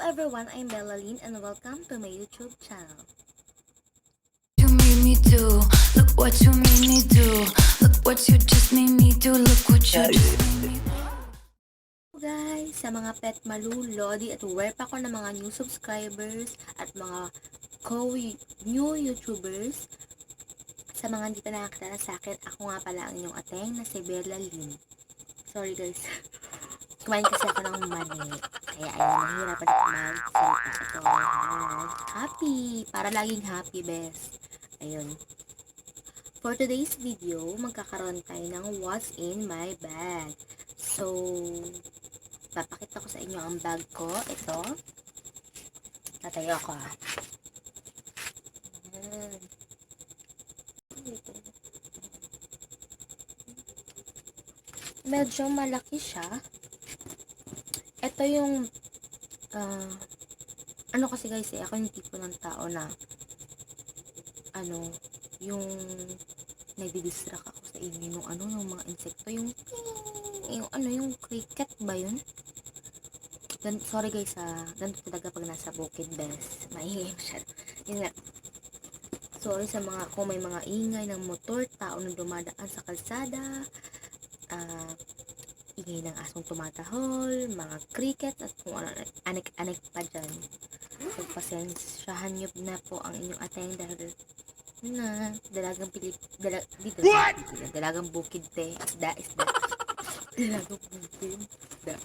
everyone, I'm Bellaline and welcome to my YouTube channel. You made me do. Look what you made me do. Look what you just made me do. Look what you just made me do. Guys, sa mga pet malulodi at aware pa ko ng mga new subscribers at mga new YouTubers. Sa mga hindi pa nakakilala sa akin, ako nga pala ang inyong ateng na si Bellaline. Sorry guys. Kumain kasi ako ng mani. Kaya ayun, nahihirapan ako magsalita. Ito, happy. Para laging happy, best. Ayun. For today's video, magkakaroon tayo ng what's in my bag. So, papakita ko sa inyo ang bag ko. Ito. Tatayo ako ha. Medyo malaki siya. Ito yung ano kasi guys ako yung tipo ng tao na yung nadidistract ako sa inyo yung mga insekto, yung cricket ba yun? Sorry guys ganito talaga pag nasa bukid, best maingay siya. Yun nga, sorry sa mga kung may mga ingay ng motor, tao na dumadaan sa kalsada, ingay ng asong tumatahol, mga cricket at kung ano, anik-anik pa dyan. So, pasensyahan nyo na po ang inyong ateng dahil na dalagang dalagang bukid te, isda, dalagang bukid, isda.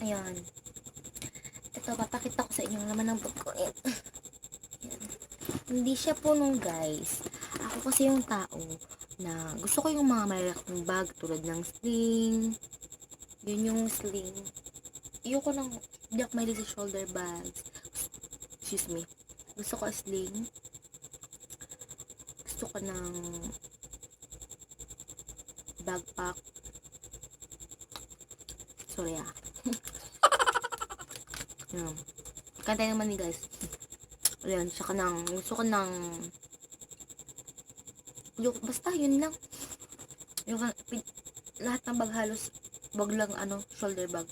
Ayan. Ito, papakita ko sa inyo naman ng bag ko. Ayan. Hindi siya puno guys. Ako kasi yung tao na gusto ko yung mga malalaking bag tulad ng sling. Yun yung sling. Ayoko nang, hindi ako mahilig sa shoulder bags. Excuse me. Gusto ko sling. Gusto ko ng backpack. Sorry Yan. Kantay naman ni guys. Ayan, gusto ko ng basta yun lang. Lahat ng bag halos wag lang shoulder bag.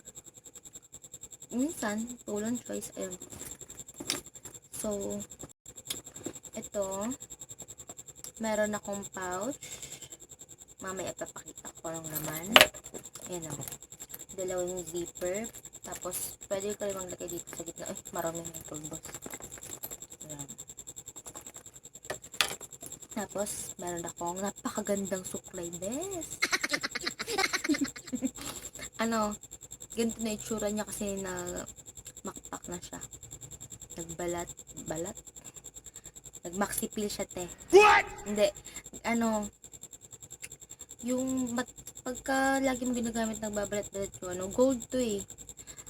Minsan, tulong choice. Ayun. So, ito, meron akong pouch. Mamaya papakita ko lang naman. Ayan o. Dalawang zipper. Tapos, pwede ko rin maglagay dito sa gitna. Ay, marami yung tulbos. Ayan. Tapos, meron akong napakagandang suklay, best. Ganito na itsura niya kasi na makpak na siya. Nagbalat. Nagmaxipil siya, te. What? Hindi. Pagka lagi mo ginagamit nagbabalat-balat yung gold to eh.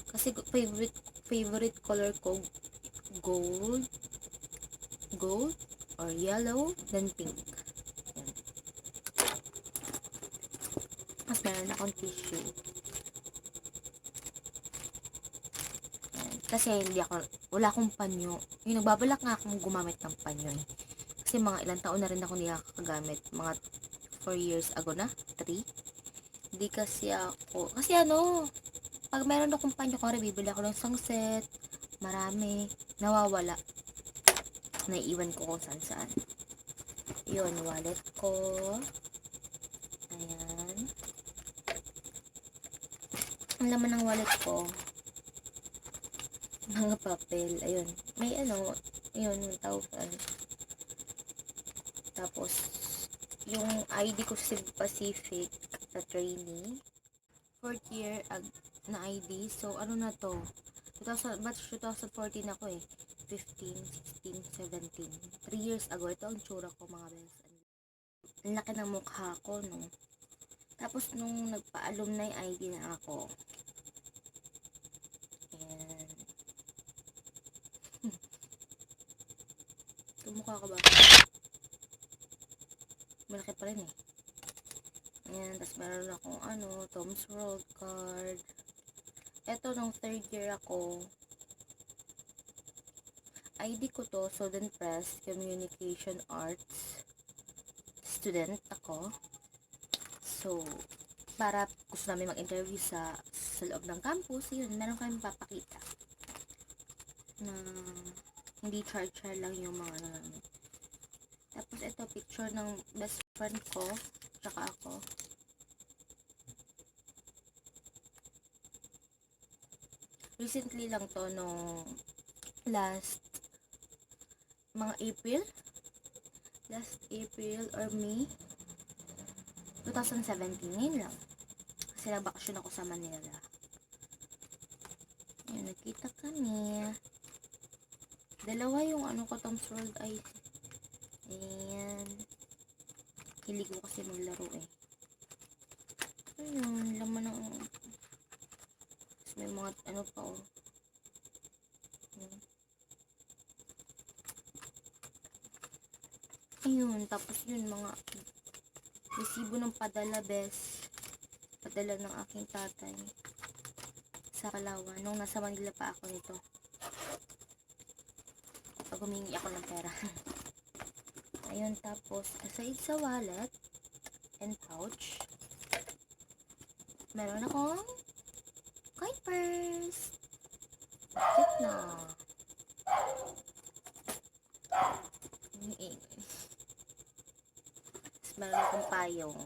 Kasi favorite color ko, gold or yellow, then pink. Yan. Mas meron akong tissue. Yan. Kasi wala akong panyo. Yung nagbabalak nga akong gumamit ng panyo eh. Kasi mga ilang taon na rin ako nakakagamit. Mga 4 years ago na, 3. Hindi kasi ako, pag meron akong panyo, kung bibili ako ng isang set, marami, nawawala. Naiiwan ko kung saan. Yun, wallet ko. Ayan. Ang laman ng wallet ko, mga papel. Ayun. May yun, 1,000. Tapos, yung ID ko sa Pacific na trainee. 4th year na ID. So, na to? 2014 ako eh. 15, 16, 17. 3 years ago. Ito ang tsura ko, mga best. Ang laki ng mukha ko, no? Tapos, nung nagpa-alumni ID na ako. Ayan. Tumukha ko ba? Malaki pa rin eh. Ayan. Tapos, meron akong Tom's World card. Ito, nung 3rd year ako, ID ko to, Student Press, Communication Arts. Student ako. So, para gusto namin mag-interview sa loob ng campus, yun, meron kami papakita. na hindi char-char lang yung mga ano namin. Tapos ito, picture ng best friend ko, tsaka ako. Recently lang to, no, last April or May 2017, ngayon lang. Kasi nabakasyon ako sa Manila. Ayan, nakita kami. Dalawa yung ano ko, Tom's World ay. Ayan. Hilig ko kasi maglaro eh. Ayun, laman ng... Tapos may mga ano pa oh. Ayun, tapos yun mga resibo ng padala padala ng aking tatay sa Kalawan nung nasa Manila pa ako nito pag humingi ako ng pera. Ayun, tapos aside sa wallet and pouch, meron akong coin purse. Cute na. Meron akong payong.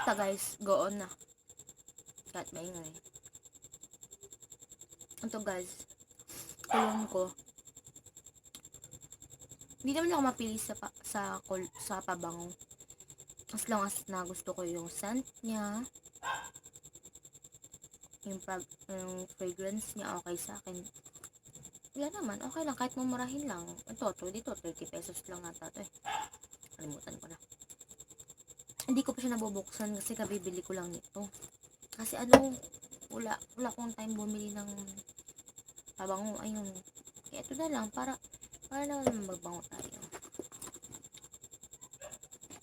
Basta guys, go on na. Kahit maingay. Ito guys, kulong ko. Hindi naman ako mapili sa pabango. As long as na gusto ko yung scent niya, yung fragrance niya, okay sa akin. Wala naman, okay lang, kahit mumurahin lang. Ito, dito, 30 pesos lang ata ito eh. Kalimutan ko na. Hindi ko pa siya nabubuksan kasi kabibili ko lang nito. Kasi ano, wala akong time bumili ng pabango. Ayun. Kaya ito na lang, para naman magbango tayo.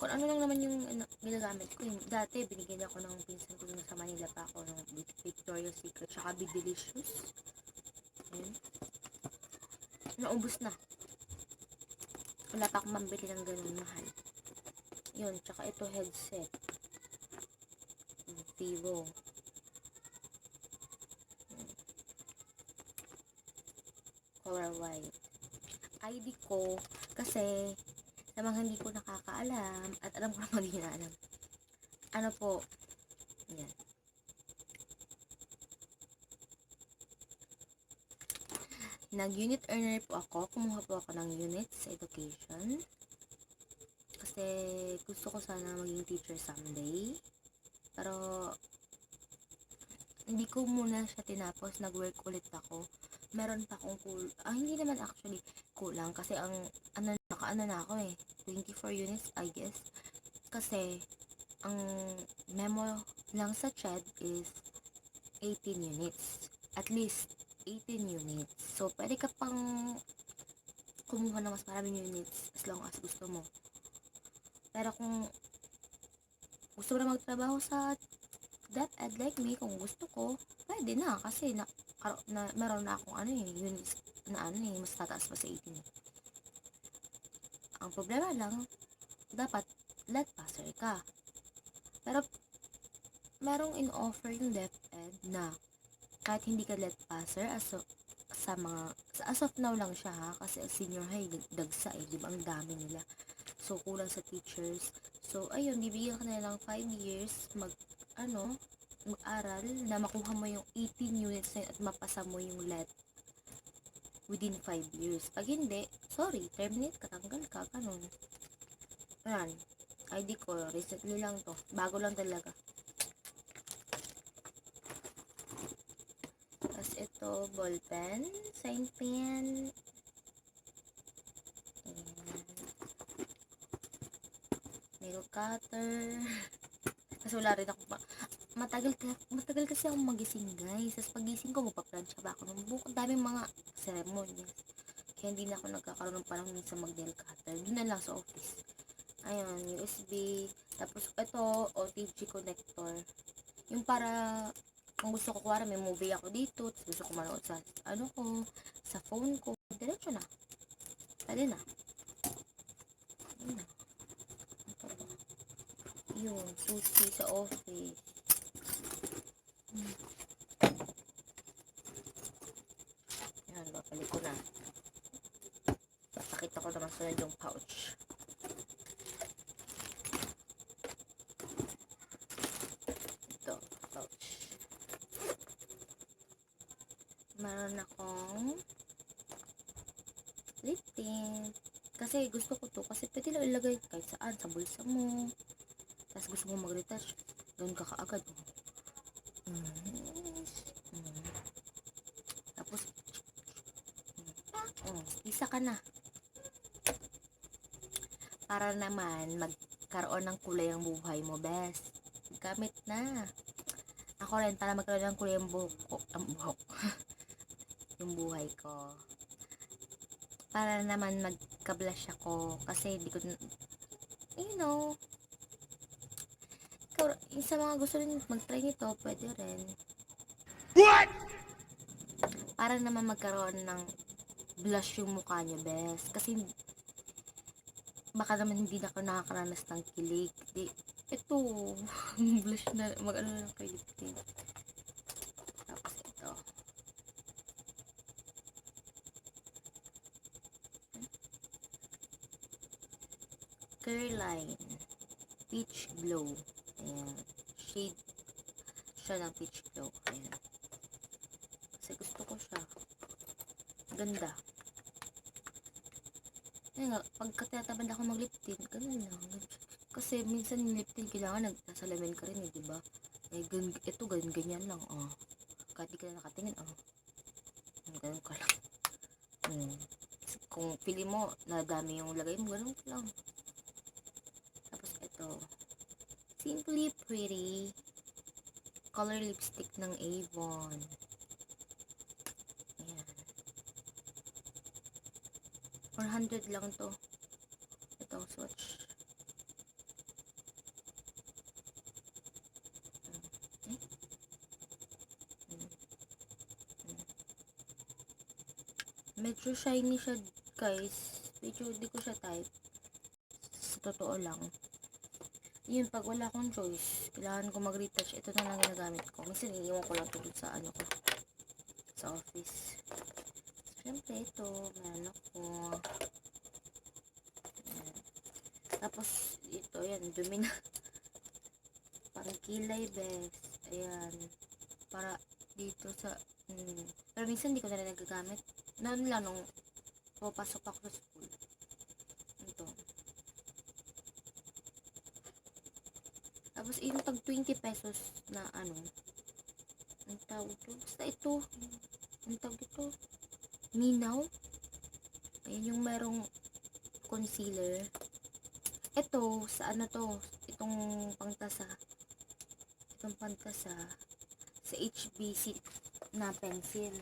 Kung ano lang naman yung ginagamit ko. Yung, dati, binigyan ako ng pinsan ko sa Manila pa ako ng Victoria's Secret, tsaka Bibelicious. Ayun. Naubos na. Wala pa akong mambili ng ganun mahal. Yun, tsaka ito headset. Vivo. Color white. ID ko, kasi sa mga hindi ko nakakaalam, at alam ko naman hindi na alam. Ano po, yan. Nag-unit earner po ako. Kumuha po ako ng unit sa education. Kasi gusto ko sana maging teacher someday. Pero hindi ko muna siya tinapos. Nag-work ulit ako. Meron pa akong hindi naman actually kulang. Kasi ang nakaano na ako eh. 24 units I guess. Kasi ang memo lang sa CHED is 18 units. At least 18 units. So, pwede ka pang kumuha ng mas maraming units as long as gusto mo. Pero kung gusto mo na magtrabaho sa DepEd like me, kung gusto ko, pwede na. Kasi meron na akong units na mas tataas pa sa 18. Ang problema lang, dapat let passer ka. Pero, merong in-offer yung DepEd na kahit hindi ka let passer, as of now lang siya ha, kasi senior high, dagsa eh, di ba ang dami nila. So, kulang sa teachers. So, ayun, bibigyan ka na lang 5 years mag-aral na makuha mo yung 18 units na yun at mapasa mo yung let within 5 years. Pag hindi, sorry, terminate ka, tanggal ka, ganun. Ayan, ID ko, recently lang to. Bago lang talaga. Tapos ito, ballpen, sign pen, nail cutter. Kasi wala rin ako pa. Matagal kasi ako magising guys. Tapos pagising ko, magpa-plancha ba ako ng buko. Daming mga ceremonies. Kaya hindi na ako nagkakaroon ng panahon sa mag-nail cutter. Doon na lang sa office. Ayun, USB. Tapos, ito, OTG connector. Yung para, kung gusto ko kuwara, may movie ako dito. Tapos gusto ko manood sa, ano ko, sa phone ko. Diretso na. Pwede na. Ayun na. Ito ba? Yun, susi sa office. Yan, babalik ko na. Papakita ko naman sunod yung pouch. Ito, pouch. Meron akong lip tint. Kasi gusto ko to. Kasi pwede lang ilagay kahit saan. Sa bulsa mo. Tapos gusto mo mag-retouch. Doon ka kaagad. Tapos, isa ka na. Para naman magkaroon ng kulay ang buhay mo, best. Gamit na. Ako rin, para magkaroon ng kulay ang buhok ko. Ang buhok. Yung buhay ko. Para naman magka-blush ako. Kasi di ko, you know, sa mga gusto rin mag-try nito, pwede rin. What? Para naman magkaroon ng blush yung mukha niyo, best. Kasi baka naman hindi na ako nakakaranas ng kilig. Ito, blush na, mag-ano na kay lip tint. Tapos ito. Curline. Peach Glow. Ayan. Shade siya ng peach glow. Ayan. Kasi gusto ko siya. Ganda. Ayan nga, pagka tinatamad ako mag-lip tint, ganun lang. Kasi minsan yung lip tint, kailangan nagsalamin ka rin eh, diba? Eh, ito, ganyan lang, oh. Kahit di ka na nakatingin, oh. Ganun ka lang. Kung pili mo, nadami yung lagay mo, ganun ka lang. Tapos ito. Simply Pretty color lipstick ng Avon. Ayan. 400 lang to. Ito, swatch. Medyo shiny siya, guys. Medyo di ko siya type. Sa totoo lang. Yun, pag wala akong choice, kailangan ko mag-retouch. Ito na lang ginagamit ko. Minsan, iniiwan ko lang ito sa ano ko. Sa office. Siyempre, ito. Meron ako. Ayan. Tapos, ito, yan. Dumi na. Parang kilay, best. Ayan. Para dito sa... Pero minsan, hindi ko na rin nagagamit. Noon lang, nung papasok ako sa school. Ito. Tapos, yung tag 20 pesos na ano, ang tawag ito, basta ito, ang tawag ito, Minaw. Ayan yung merong concealer. Ito, sa ano to, itong pangtasa, sa HBC na pencil.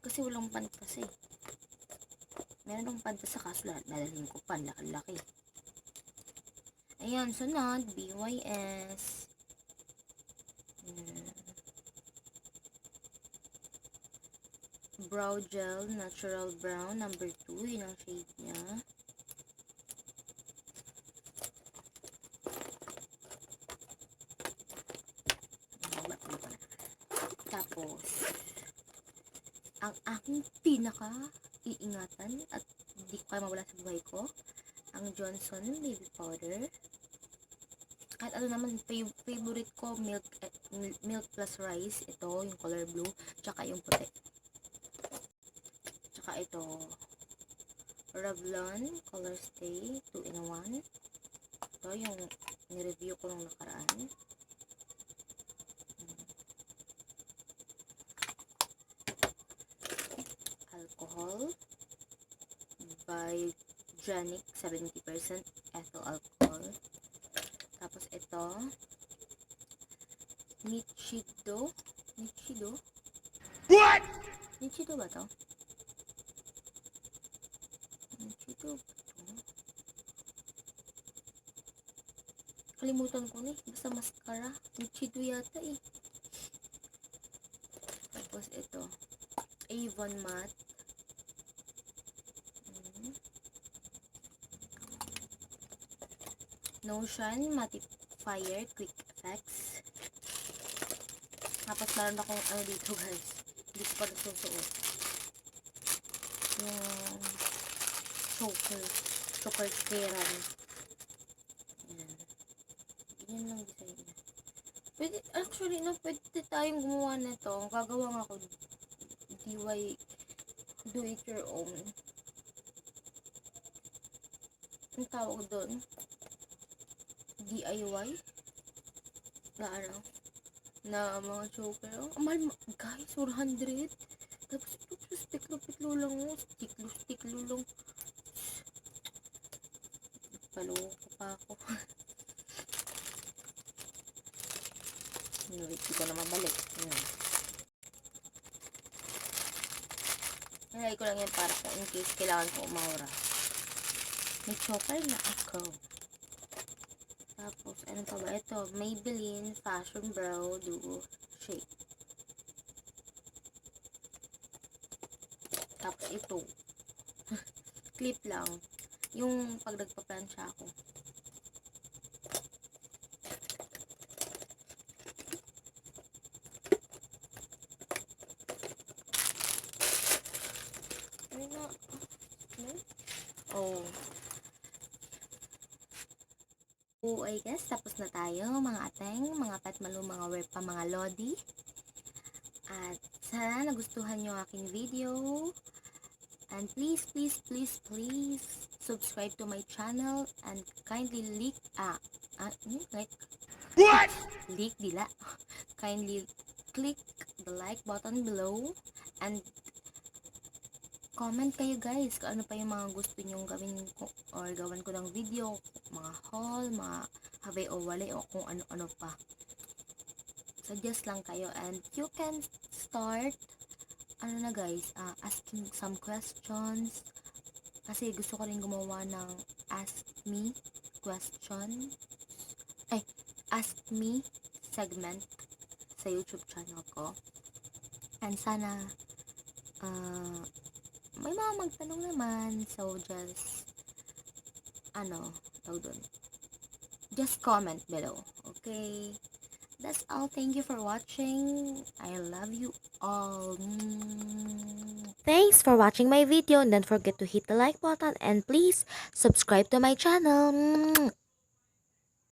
Kasi walang pantasa eh. Meron ng pantasa kaso dadalhin ko pa, laki-laki. Ayan, sunod, BYS. Brow Gel, Natural Brown, number 2. Yun ang shade niya. Tapos, ang aking pinaka-iingatan at hindi ko kaya mawala sa buhay ko, ang Johnson Baby Powder. Kahit ano naman, favorite ko, milk plus rice. Ito, yung color blue, tsaka yung puti. Tsaka ito, Revlon Color Stay 2-in-1. Ito, yung nireview ko nung nakaraan. Alcohol by Janic 70% ethyl alcohol. Tapos ito, Nichido. What? Nichito ba to? Nichito ba to? Kalimutan ko na eh. Basta mascara. Nichito yata eh. Tapos ito. Avon Matte. Notion Mattifier Quick Effects. Tapos meron akong ano dito guys. Hindi ko pa nagsusuot. Yung choker serum. Ayan. Ganyan lang design niya. Pwede, actually, no, pwede tayong gumawa na ito. Gagawa nga ako DIY, do it your own. Ang tawag doon? DIY? Na ano? Na mga choker. Oh, mahal, guys, 400. Tapos ito, stiklo lang mo. Stiklo lang. Paloko pa ako. Hindi ko na mabalik. Nalagay ko lang yan para kung in case kailangan ko umawra. May choker na ako. Tapos, ano pa ba? Ito, Maybelline Fashion Brow Duo Shake. Tapos ito. Clip lang. Yung pag nagpa-plancha ako. Oh. I guess, tapos na tayo, mga ateng, mga petmalu, mga werpa, mga lodi. At sana nagustuhan nyo aking video. And please subscribe to my channel and kindly What? kindly click the like button below and comment kayo guys kung ano pa yung mga gusto nyong gawin ko or gawan ko ng video, mga haul, mga habay o wali o kung ano-ano pa. Suggest lang kayo and you can start asking some questions kasi gusto ko rin gumawa ng ask me segment sa YouTube channel ko. And sana may mga magtanong naman. So, just comment below. Okay? That's all. Thank you for watching. I love you all. Thanks for watching my video. And don't forget to hit the like button. And please subscribe to my channel.